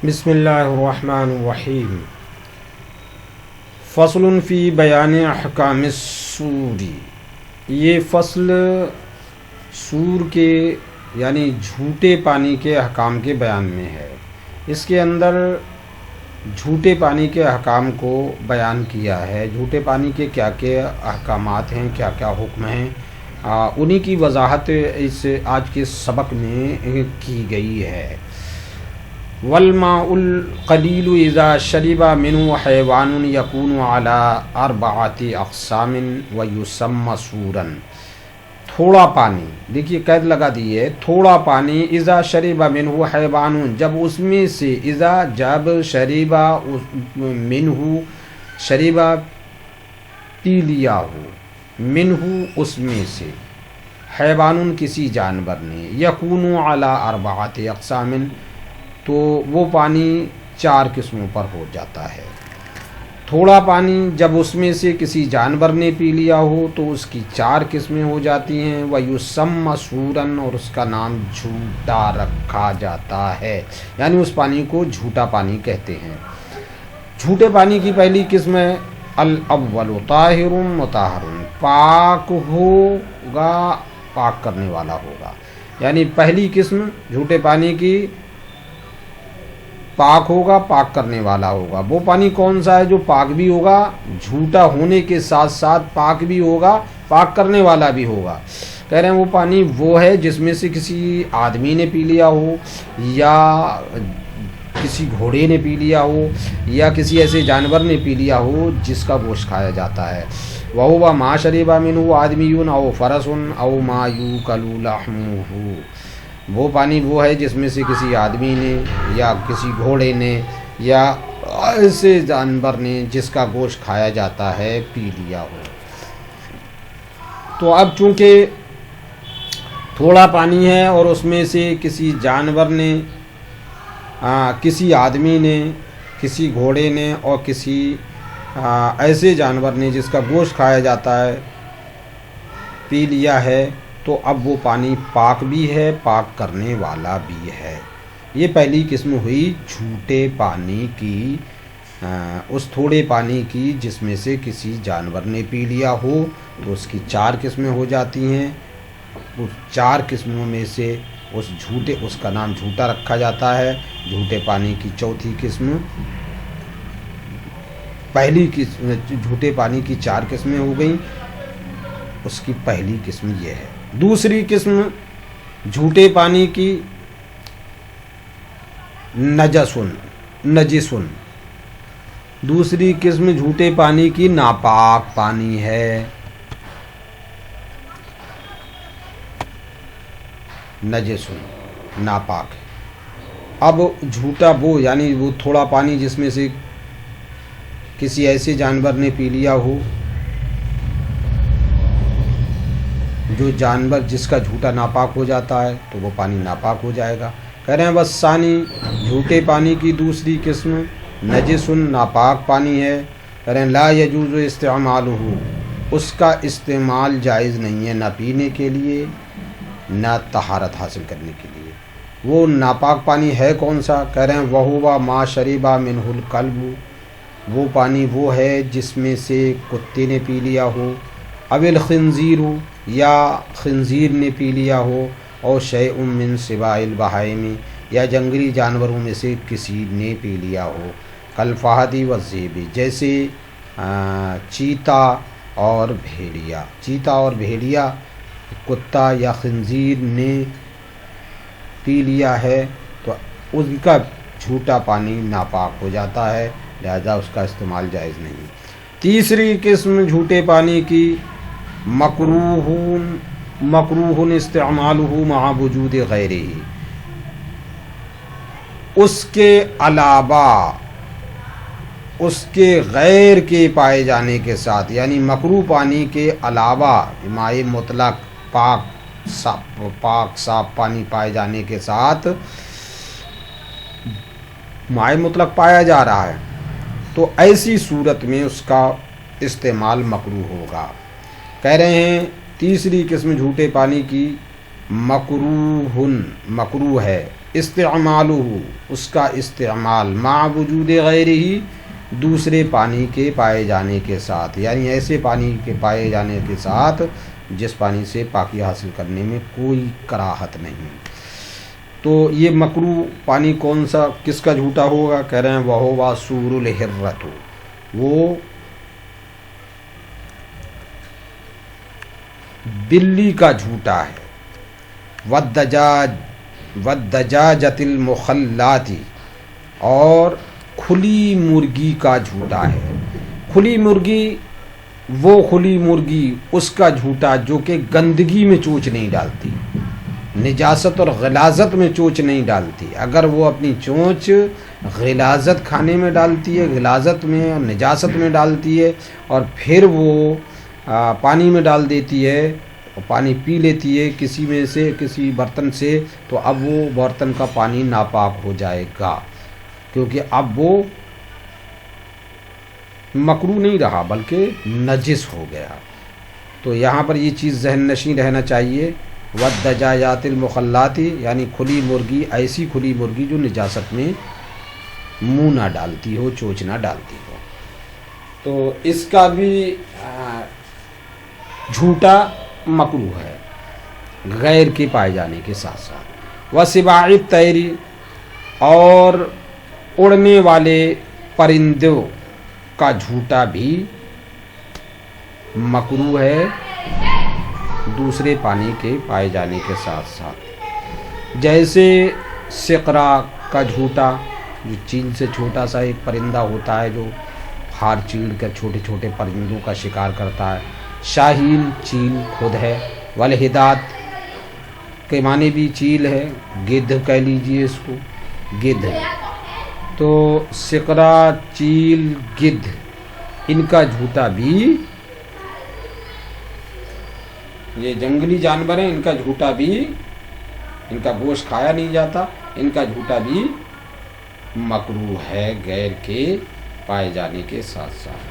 بسم اللہ الرحمن الرحیم فصل فی بیان احکام السور. یہ فصل سور کے یعنی جھوٹے پانی کے احکام کے بیان میں ہے. اس کے اندر جھوٹے پانی کے احکام کو بیان کیا ہے. جھوٹے پانی کے کیا کیا احکامات ہیں، کیا کیا حکم ہیں، انہی کی وضاحت اس آج کے سبق میں کی گئی ہے. والماء القلیل اذا شرب منه حیوان یکون علی اربعۃ اقسام ویسمى سورا. تھوڑا پانی، دیکھیے قید لگا دی ہے، تھوڑا پانی اذا شرب منه حیوان، جب اس میں سے جب شرب منه شرب پی لیا ہو، منه اس میں سے، حیوان کسی جانور نے، یکون علی اربعۃ اقسام تو وہ پانی 4 قسموں پر ہو جاتا ہے. تھوڑا پانی جب اس میں سے کسی جانور نے پی لیا ہو تو اس کی 4 قسمیں ہو جاتی ہیں. وَيُسَمَّ سُورًا، اور اس کا نام جھوٹا رکھا جاتا ہے، یعنی اس پانی کو جھوٹا پانی کہتے ہیں. جھوٹے پانی کی پہلی قسم ہے الاول طاہر مطہر، پاک ہوگا، پاک کرنے والا ہوگا. یعنی پہلی قسم جھوٹے پانی کی پاک ہوگا، پاک کرنے والا ہوگا. وہ پانی کون سا ہے جو پاک بھی ہوگا، جھوٹا ہونے کے ساتھ ساتھ پاک بھی ہوگا، پاک کرنے والا بھی ہوگا. کہہ رہے ہیں وہ پانی وہ ہے جس میں سے کسی آدمی نے پی لیا ہو، یا کسی گھوڑے نے پی لیا ہو، یا کسی ایسے جانور نے پی لیا ہو جس کا گوشت کھایا جاتا ہے. وَهُوَ مَا شَرِبَ مِنْهُ آدْمِيٌّ أَوْ فَرَسٌ أَوْ مَا يُؤْكَلُ لَحْمُهُ. وہ پانی وہ ہے جس میں سے کسی آدمی نے یا کسی گھوڑے نے یا ایسے جانور نے جس کا گوشت کھایا جاتا ہے پی لیا ہو. تو اب چونکہ تھوڑا پانی ہے اور اس میں سے کسی جانور نے، کسی آدمی نے، کسی گھوڑے نے اور کسی ایسے جانور نے جس کا گوشت کھایا جاتا ہے پی لیا ہے، تو اب وہ پانی پاک بھی ہے، پاک کرنے والا بھی ہے. یہ پہلی قسم ہوئی جھوٹے پانی کی، اس تھوڑے پانی کی جس میں سے کسی جانور نے پی لیا ہو تو اس کی 4 قسمیں ہو جاتی ہیں. اس 4 قسموں میں سے اس کا نام جھوٹا رکھا جاتا ہے. جھوٹے پانی کی چوتھی قسم، پہلی قسم جھوٹے پانی کی 4 قسمیں ہو گئیں، اس کی پہلی قسم یہ ہے. دوسری قسم جھوٹے پانی کی نجسن. دوسری قسم جھوٹے پانی کی ناپاک پانی ہے. نجسن ناپاک. اب جھوٹا وہ یعنی وہ تھوڑا پانی جس میں سے کسی ایسے جانور نے پی لیا ہو، جو جانور جس کا جھوٹا ناپاک ہو جاتا ہے تو وہ پانی ناپاک ہو جائے گا. کہہ رہے ہیں بس ثانی جھوٹے پانی کی دوسری قسم نجسن ناپاک پانی ہے. کہہ رہے ہیں لا یجوز استعمالہ، اس کا استعمال جائز نہیں ہے، نہ پینے کے لیے نہ طہارت حاصل کرنے کے لیے. وہ ناپاک پانی ہے کون سا؟ کہہ رہے ہیں وَهُوَ مَا شَرِبَ مِنْهُ الْكَلْبُ، وہ پانی وہ ہے جس میں سے کتے نے پی لیا ہو، او الخنزیر، یا خنزیر نے پی لیا ہو، اور شیء من سباع البہائم، یا جنگلی جانوروں میں سے کسی نے پی لیا ہو. کالفہد والذئب، جیسے چیتا اور بھیڑیا. چیتا اور بھیڑیا کتا یا خنزیر نے پی لیا ہے تو ان کا جھوٹا پانی ناپاک ہو جاتا ہے، لہذا اس کا استعمال جائز نہیں. تیسری قسم جھوٹے پانی کی مکروہ استعمالہ مع وجود غیرہ، اس کے علاوہ اس کے غیر کے پائے جانے کے ساتھ، یعنی مکروہ پانی کے علاوہ مائع مطلق پاک صاف پانی پائے جانے کے ساتھ مائع مطلق پایا جا رہا ہے تو ایسی صورت میں اس کا استعمال مکروہ ہوگا. کہہ رہے ہیں تیسری قسم جھوٹے پانی کی مکروہ ہے، استعمالہ اس کا استعمال مع وجود غیرہ دوسرے پانی کے پائے جانے کے ساتھ، یعنی ایسے پانی کے پائے جانے کے ساتھ جس پانی سے پاکی حاصل کرنے میں کوئی کراہت نہیں۔ تو یہ مکروہ پانی کون سا کس کا جھوٹا ہوگا؟ کہہ رہے ہیں وہو سور الحرۃ، وہ بلی کا جھوٹا ہے، والدجاجۃ المخلات اور کھلی مرغی کا جھوٹا ہے۔ کھلی مرغی وہ کھلی مرغی اس کا جھوٹا جو کہ گندگی میں چونچ نہیں ڈالتی، نجاست اور غلاظت میں چونچ نہیں ڈالتی۔ اگر وہ اپنی چونچ غلاظت کھانے میں ڈالتی ہے، غلاظت میں اور نجاست میں ڈالتی ہے، اور پھر وہ پانی میں ڈال دیتی ہے اور پانی پی لیتی ہے کسی میں سے کسی برتن سے، تو اب وہ برتن کا پانی ناپاک ہو جائے گا، کیونکہ اب وہ مکروہ نہیں رہا بلکہ نجس ہو گیا۔ تو یہاں پر یہ چیز ذہن نشین رہنا چاہیے، والدجاجات المخلات یعنی کھلی مرغی، ایسی کھلی مرغی جو نجاست میں منہ نہ ڈالتی ہو، چونچ نہ ڈالتی ہو۔ تو اس کا بھی جھوٹا مکروہ ہے غیر کے پائے جانے کے ساتھ ساتھ۔ وسباع الطیر اور اڑنے والے پرندوں کا جھوٹا بھی مکروہ ہے دوسرے پانی کے پائے جانے کے ساتھ ساتھ، جیسے سقرا کا جھوٹا جو چیل سے چھوٹا سا ایک پرندہ ہوتا ہے جو ہار چیڑ کر چھوٹے چھوٹے پرندوں کا شکار کرتا ہے۔ شاہین چیل خود ہے، والحداد کے معنی بھی چیل ہے، گدھ کہہ لیجئے اس کو، گدھ ہے۔ تو سقرا، چیل، گدھ ان کا جھوٹا بھی، یہ جنگلی جانور ہیں، ان کا جھوٹا بھی، ان کا گوشت کھایا نہیں جاتا، ان کا جھوٹا بھی مکروہ ہے غیر کے پائے جانے کے ساتھ ساتھ۔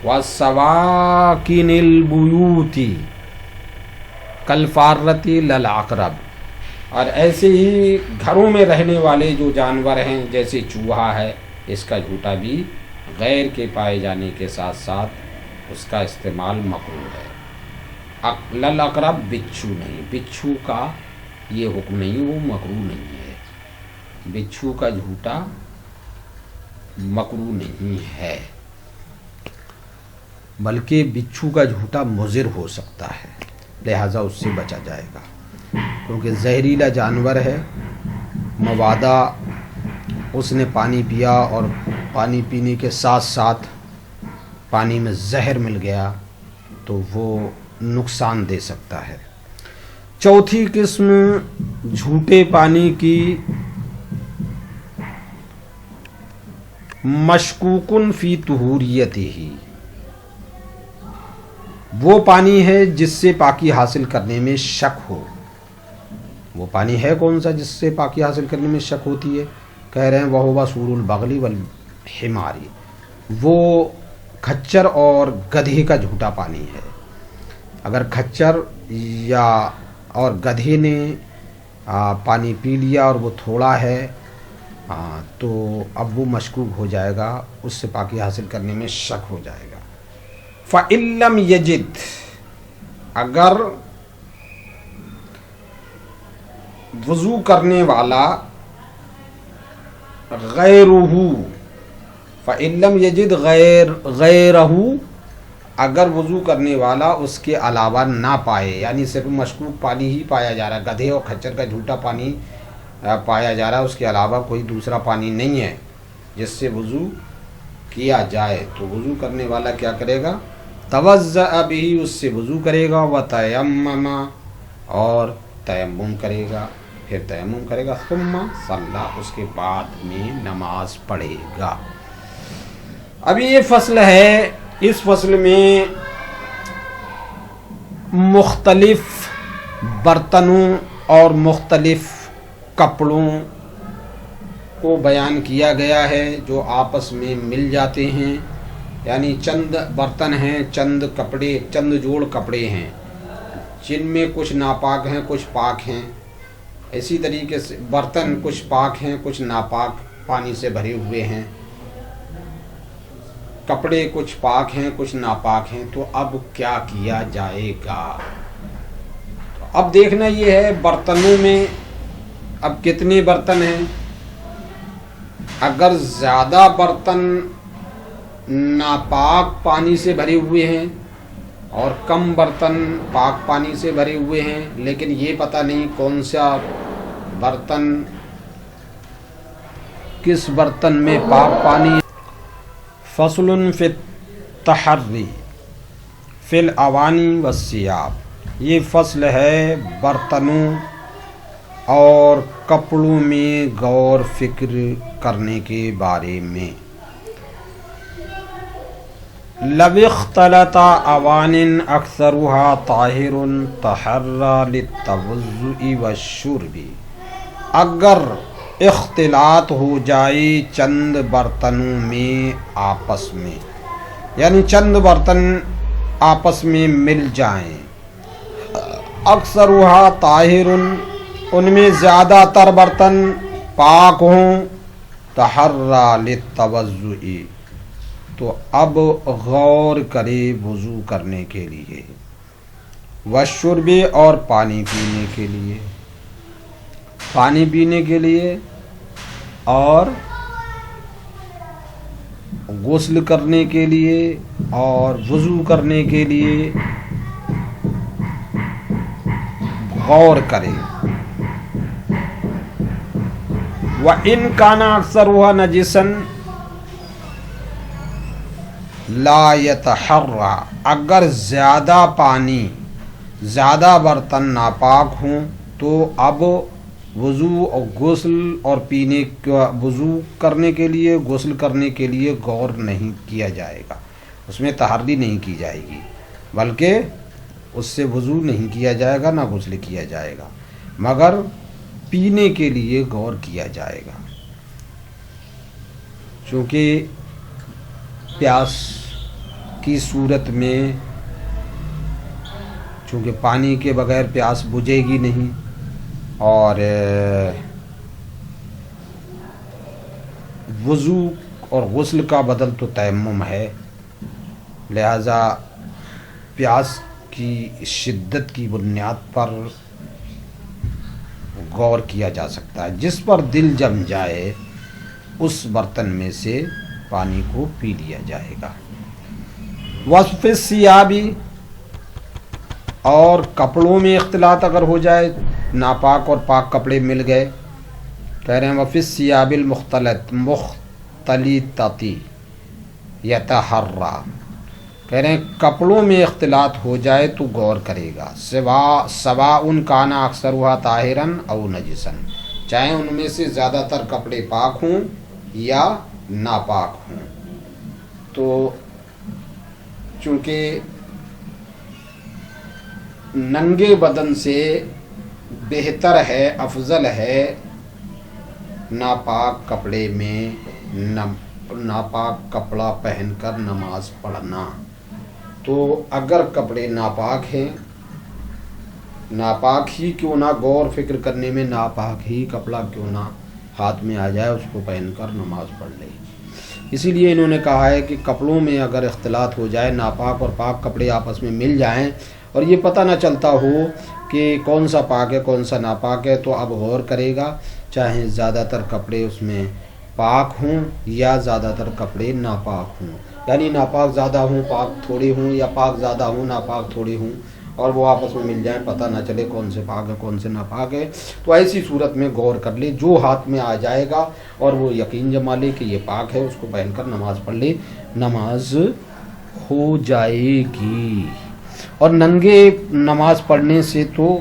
وَالسَّوَاكِنِ الْبُيُوتِ كَالْفَارَّةِ لَلْعَقْرَبِ اور ایسے ہی گھروں میں رہنے والے جو جانور ہیں جیسے چوہا ہے، اس کا جھوٹا بھی غیر کے پائے جانے کے ساتھ ساتھ اس کا استعمال مکروہ ہے۔ للعقرب بچھو نہیں، بچھو کا یہ حکم نہیں، وہ مکروہ نہیں ہے، بچھو کا جھوٹا مکروہ نہیں ہے، بلکہ بچھو کا جھوٹا مضر ہو سکتا ہے، لہٰذا اس سے بچا جائے گا، کیونکہ زہریلا جانور ہے، مبادا اس نے پانی پیا اور پانی پینے کے ساتھ ساتھ پانی میں زہر مل گیا تو وہ نقصان دے سکتا ہے۔ چوتھی قسم جھوٹے پانی کی، مشکوکن فی طہوریتہ، وہ پانی ہے جس سے پاکی حاصل کرنے میں شک ہو۔ وہ پانی ہے کون سا جس سے پاکی حاصل کرنے میں شک ہوتی ہے؟ کہہ رہے ہیں وہو سور البغل والحمار، وہ کھچر اور گدھے کا جھوٹا پانی ہے۔ اگر کھچر یا اور گدھے نے پانی پی لیا اور وہ تھوڑا ہے تو اب وہ مشکوک ہو جائے گا، اس سے پاکی حاصل کرنے میں شک ہو جائے گا۔ فَإِن لَّمْ يَجِدْ اگر وضو کرنے والا غیرہ، فَإِن لَّمْ يَجِدْ غیرہ اگر وضو کرنے والا اس کے علاوہ نہ پائے، یعنی صرف مشکوک پانی ہی پایا جا رہا ہے، گدھے اور کھچر کا جھوٹا پانی پایا جا رہا ہے، اس کے علاوہ کوئی دوسرا پانی نہیں ہے جس سے وضو کیا جائے، تو وضو کرنے والا کیا کرے گا؟ توضأ بہ، اس سے وضو کرے گا، وتیمم اور تیمم کرے گا، پھر تیمم کرے گا، ثم صلی اس کے بعد میں نماز پڑھے گا۔ ابھی یہ فصل ہے، اس فصل میں مختلف برتنوں اور مختلف کپڑوں کو بیان کیا گیا ہے جو آپس میں مل جاتے ہیں، یعنی چند برتن ہیں، چند کپڑے، چند جوڑ کپڑے ہیں جن میں کچھ ناپاک ہیں کچھ پاک ہیں، اسی طریقے سے برتن کچھ پاک ہیں کچھ ناپاک پانی سے بھرے ہوئے ہیں، کپڑے کچھ پاک ہیں کچھ ناپاک ہیں، تو اب کیا کیا جائے گا؟ اب دیکھنا یہ ہے برتنوں میں اب کتنے برتن ہیں۔ اگر زیادہ برتن ناپاک پانی سے بھرے ہوئے ہیں اور کم برتن پاک پانی سے بھرے ہوئے ہیں، لیکن یہ پتہ نہیں کون سا برتن کس برتن میں پاک پانی ہے۔ فصل فی التحری فی الاوانی والثیاب، یہ فصل ہے برتنوں اور کپڑوں میں غور فکر کرنے کے بارے میں۔ لو اختلط اوان اکثرها طاہر تحرى للتوضؤ والشرب، اگر اختلاط ہو جائے چند برتنوں میں آپس میں، یعنی چند برتن آپس میں مل جائیں، اکثرها طاہر، ان میں زیادہ تر برتن پاک ہوں، تحرى للتوضؤ، تو اب غور کرے وضو کرنے کے لیے، والشرب، اور پانی پینے کے لیے، پانی پینے کے لیے اور غسل کرنے کے لیے اور وضو کرنے کے لیے غور کرے۔ وَإِنْ كَانَ أَكْثَرُهَا نَجِسًا لا يتحرى، اگر زیادہ پانی زیادہ برتن ناپاک ہوں تو اب وضو اور غسل اور پینے کا، وضو کرنے کے لیے غسل کرنے کے لیے غور نہیں کیا جائے گا، اس میں تحری نہیں کی جائے گی، بلکہ اس سے وضو نہیں کیا جائے گا نہ غسل کیا جائے گا، مگر پینے کے لیے غور کیا جائے گا، چونکہ پیاس کی صورت میں، چونکہ پانی کے بغیر پیاس بجھے گی نہیں، اور وضو اور غسل کا بدل تو تیمم ہے، لہذا پیاس کی شدت کی بنیاد پر غور کیا جا سکتا ہے، جس پر دل جم جائے اس برتن میں سے پانی کو پی لیا جائے گا۔ وصف الثیاب، اور کپڑوں میں اختلاط اگر ہو جائے، ناپاک اور پاک کپڑے مل گئے، کہہ رہے ہیں وفی الثیاب المختلطۃ یتحری، کہہ رہے ہیں کپڑوں میں اختلاط ہو جائے تو غور کرے گا، سواء کان اکثرها طاہرا او نجسا، چاہے ان میں سے زیادہ تر کپڑے پاک ہوں یا ناپاک ہوں۔ تو چونکہ ننگے بدن سے بہتر ہے، افضل ہے ناپاک کپڑے میں ناپاک کپڑا پہن کر نماز پڑھنا، تو اگر کپڑے ناپاک ہیں، ناپاک ہی کیوں نہ، غور فکر کرنے میں ناپاک ہی کپڑا کیوں نہ ہاتھ میں آ جائے، اس کو پہن کر نماز پڑھ لے۔ اسی لیے انہوں نے کہا ہے کہ کپڑوں میں اگر اختلاط ہو جائے، ناپاک اور پاک کپڑے آپس میں مل جائیں اور یہ پتہ نہ چلتا ہو کہ کون سا پاک ہے کون سا ناپاک ہے، تو اب غور کرے گا، چاہے زیادہ تر کپڑے اس میں پاک ہوں یا زیادہ تر کپڑے ناپاک ہوں، یعنی ناپاک زیادہ ہوں پاک تھوڑے ہوں، یا پاک زیادہ ہوں ناپاک تھوڑے ہوں، اور وہ آپس میں مل جائیں، پتہ نہ چلے کون سے پاک ہے کون سے ناپاک ہے، تو ایسی صورت میں غور کر لے، جو ہاتھ میں آ جائے گا اور وہ یقین جما لے کہ یہ پاک ہے، اس کو پہن کر نماز پڑھ لے، نماز ہو جائے گی۔ اور ننگے نماز پڑھنے سے تو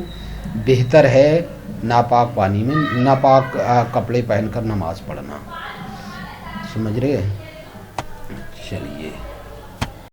بہتر ہے ناپاک پانی میں ناپاک کپڑے پہن کر نماز پڑھنا، سمجھ رہے ہیں؟ چلیے۔